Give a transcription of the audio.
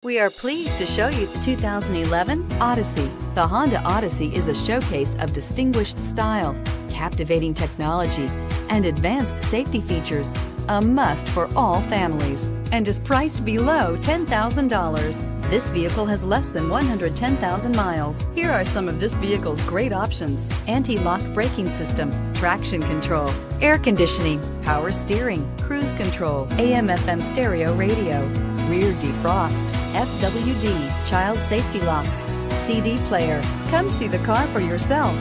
We are pleased to show you the 2011 Odyssey. The Honda Odyssey is a showcase of distinguished style, captivating technology, and advanced safety features. A must for all families, and is priced below $10,000. This vehicle has less than 110,000 miles. Here are some of this vehicle's great options: anti-lock braking system, traction control, air conditioning, power steering, cruise control, AM/FM stereo radio, rear defrost, FWD, child safety locks, CD player. Come see the car for yourself.